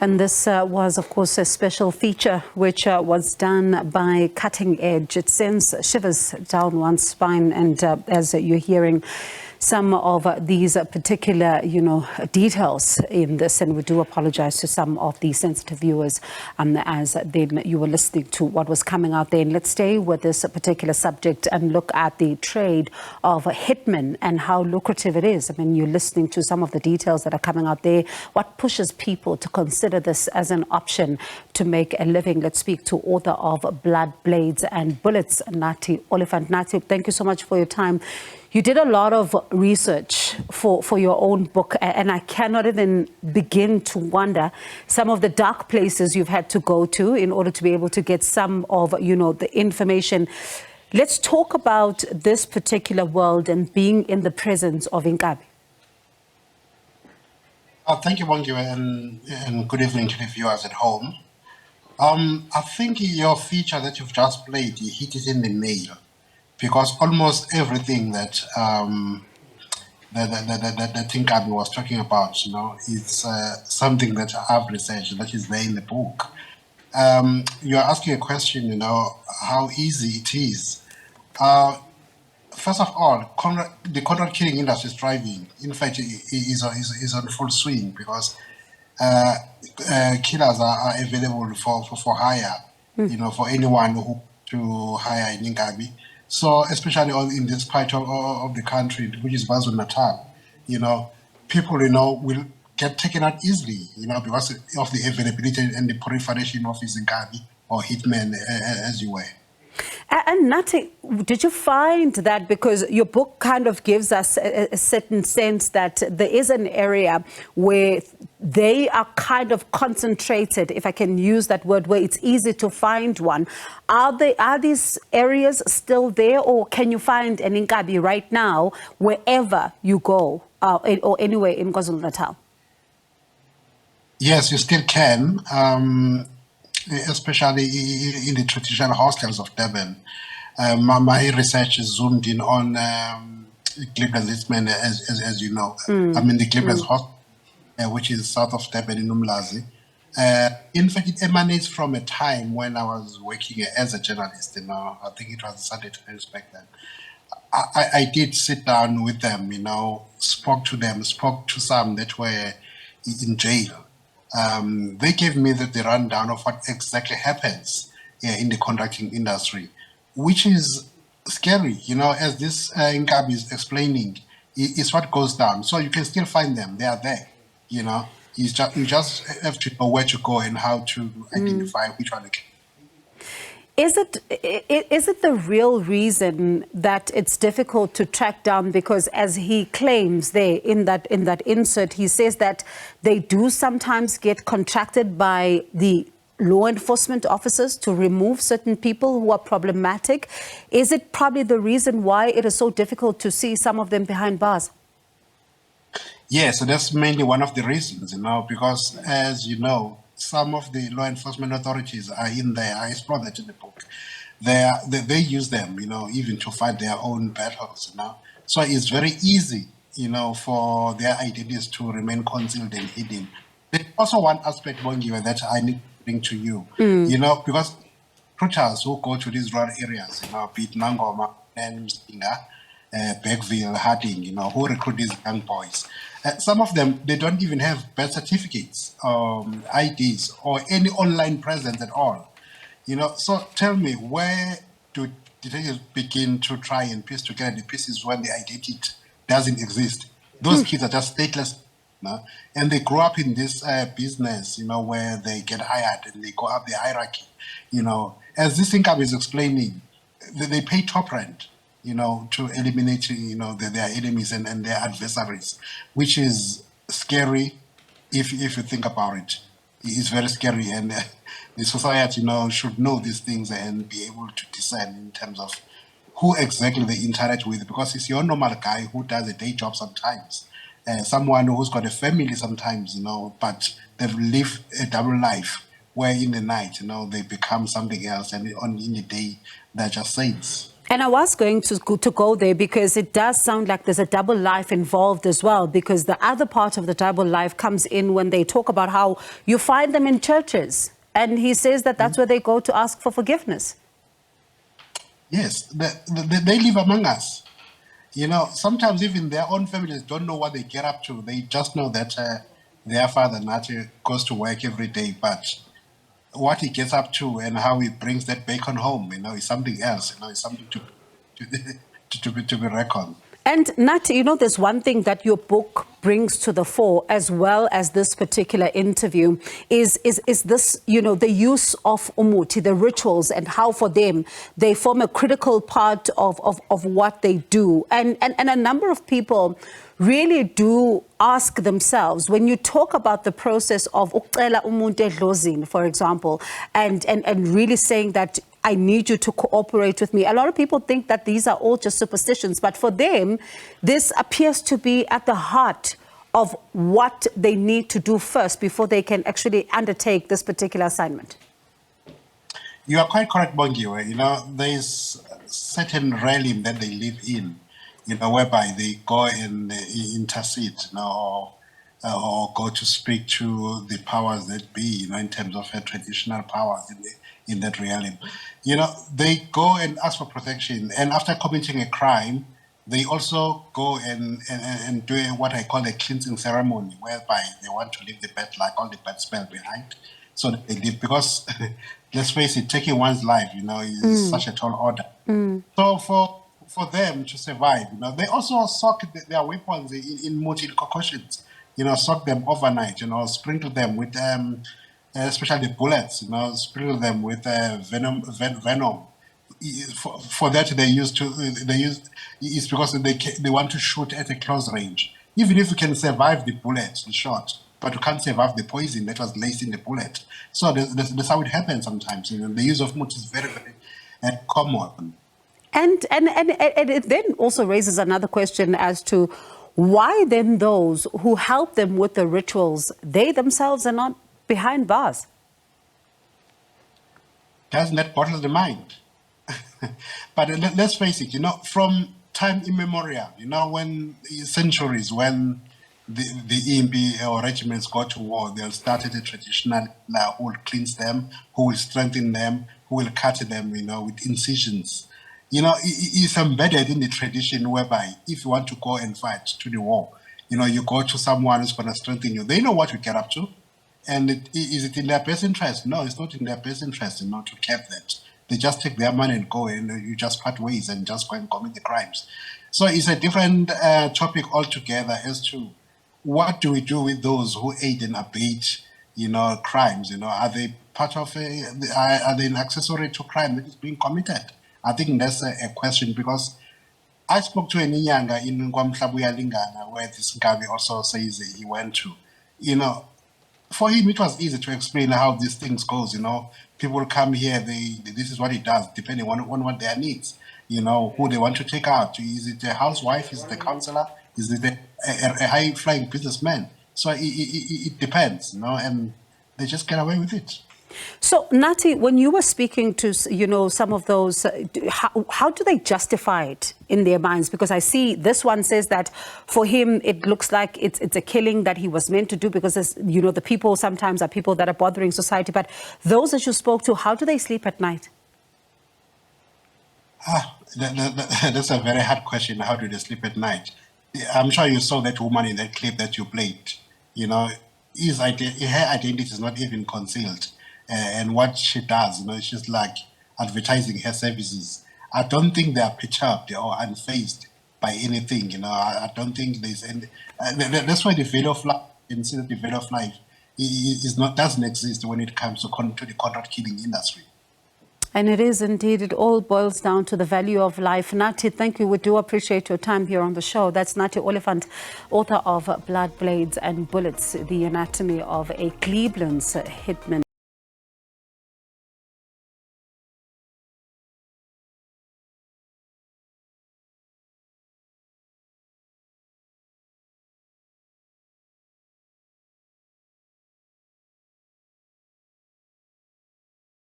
And this was, of course, a special feature which was done by Cutting Edge. It sends shivers down one's spine. And as you're hearing some of these particular, details in this, and we do apologize to some of the sensitive viewers as then you were listening to what was coming out there. And let's stay with this particular subject and look at the trade of hitmen and how lucrative it is. I mean, you're listening to some of the details that are coming out there. What pushes people to consider this as an option to make a living? Let's speak to author of Blood, Blades and Bullets, Nathi Olifant. Nathi, thank you so much for your time. You did a lot of research for your own book, and I cannot even begin to wonder some of the dark places you've had to go to in order to be able to get some of, the information. Let's talk about this particular world and being in the presence of Inkabi. Thank you, Bongiwe, and good evening to the viewers at home. I think your feature that you've just played, you hit it in the nail. Because almost everything that that Inkabi was talking about, it's something that I've researched that is there in the book. You're asking a question, how easy it is. First of all, the contract killing industry is thriving. In fact, it is on full swing because killers are available for hire, for anyone who to hire in Inkabi. So especially in this part of the country, which is KwaZulu-Natal, people, will get taken out easily, because of the availability and the proliferation of Inkabi or hitmen, as you were. And Nathi, did you find that, because your book kind of gives us a certain sense that there is an area where they are kind of concentrated, if I can use that word, where it's easy to find one. Are these areas still there, or can you find an Inkabi right now wherever you go, or anywhere in KwaZulu-Natal? Yes, you still can. Especially in the traditional hostels of Durban. My research is zoomed in on Hitmen, as you know. I mean, the Hitmen's hostel, which is south of Durban in Umlazi. In fact, it emanates from a time when I was working as a journalist. I think it was Sunday Times back then. I did sit down with them, spoke to some that were in jail. They gave me the rundown of what exactly happens in the contracting industry, which is scary, as this Inkabi is explaining, is what goes down. So you can still find them; they are there, You just have to know where to go and how to identify which one. Is it the real reason that it's difficult to track down? Because as he claims there in that insert, he says that they do sometimes get contracted by the law enforcement officers to remove certain people who are problematic. Is it probably the reason why it is so difficult to see some of them behind bars? Yeah, so that's mainly one of the reasons, because as you know, some of the law enforcement authorities are in there. I explore that in the book. They use them, even to fight their own battles. So it's very easy, for their identities to remain concealed and hidden. There's also one aspect, Bongiwe, that I need to bring to you, because recruiters who go to these rural areas, be it Nangoma and Mstinga, Beckville, Harding, who recruit these young boys. Some of them, they don't even have birth certificates, IDs, or any online presence at all. So tell me, where do detectives begin to try and piece together the pieces when the identity doesn't exist? Those kids are just stateless, and they grow up in this business, where they get hired and they go up the hierarchy. As this Inkabi is explaining, they pay top rent, to eliminate, their enemies and their adversaries, which is scary if you think about it. It's very scary, and the society, should know these things and be able to discern in terms of who exactly they interact with, because it's your normal guy who does a day job sometimes, someone who's got a family sometimes, but they've lived a double life where in the night, they become something else, and in the day they're just saints. And I was going to go there because it does sound like there's a double life involved as well, because the other part of the double life comes in when they talk about how you find them in churches. And he says that that's where they go to ask for forgiveness. Yes, they live among us. You know, sometimes even their own families don't know what they get up to. They just know that their father, Nathi, goes to work every day, but what he gets up to and how he brings that bacon home, you know, is something else. You know, it's something to be reckoned. And Nathi, you know, there's one thing that your book brings to the fore, as well as this particular interview, is this, you know, the use of umuti, the rituals, and how for them they form a critical part of what they do. And a number of people really do ask themselves, when you talk about the process of ucela umuntu edlozini, for example, and really saying that I need you to cooperate with me. A lot of people think that these are all just superstitions, but for them, this appears to be at the heart of what they need to do first before they can actually undertake this particular assignment. You are quite correct, Bongiwe. You know, there's certain realm that they live in, you know, whereby they go and intercede, you know, or go to speak to the powers that be, you know, in terms of traditional powers in that realm. You know, they go and ask for protection, and after committing a crime, they also go and do what I call a cleansing ceremony, whereby they want to leave the bad luck, all the bad spell behind, so that they live. Because let's face it, taking one's life, you know, is such a tall order. So for them to survive, you know, they also soak their weapons in motil concoctions, you know, soak them overnight, you know, sprinkle them with especially bullets, you know, sprinkle them with venom. For that they use it's because they want to shoot at a close range. Even if you can survive the bullet, the shot, but you can't survive the poison that was laced in the bullet. So that's how it happens sometimes. You know, the use of mut is very, very common. And it then also raises another question as to why then those who help them with the rituals, they themselves are not behind bars. Doesn't that bottle the mind? But let's face it, you know, from time immemorial, you know, when centuries, when the EMP or regiments go to war, they'll start at a traditional who will cleanse them, who will strengthen them, who will cut them, you know, with incisions. You know, it's embedded in the tradition whereby if you want to go and fight to the war, you know, you go to someone who's going to strengthen you. They know what you get up to. And is it in their best interest? No, it's not in their best interest, you know, to cap that. They just take their money and go, and you just part ways and just go and commit the crimes. So it's a different topic altogether as to what do we do with those who aid and abet, you know, crimes? You know, are they part of are they an accessory to crime that is being committed? I think that's a question, because I spoke to a Nyanga in Kwamhlabuya Lingana, where this Inkabi also says he went to. You know, for him, it was easy to explain how these things goes. You know, people come here, this is what it does, depending on what their needs. You know, who they want to take out. Is it a housewife? Is it a counselor? Is it a high-flying businessman? So it depends, you know, and they just get away with it. So, Nathi, when you were speaking to, you know, some of those, how do they justify it in their minds? Because I see this one says that for him, it looks like it's a killing that he was meant to do, because, you know, the people sometimes are people that are bothering society. But those that you spoke to, how do they sleep at night? That's a very hard question. How do they sleep at night? I'm sure you saw that woman in that clip that you played. You know, her identity is not even concealed. And what she does, you know, she's like advertising her services. I don't think they are perturbed or unfazed by anything, you know. I don't think there's any. That's why the veil of life, you can see that the veil of life doesn't exist when it comes to the contract killing industry. And it is indeed, it all boils down to the value of life. Nathi, thank you. We do appreciate your time here on the show. That's Nathi Olifant, author of Blood, Blades and Bullets, The Anatomy of a Cleveland's Hitman.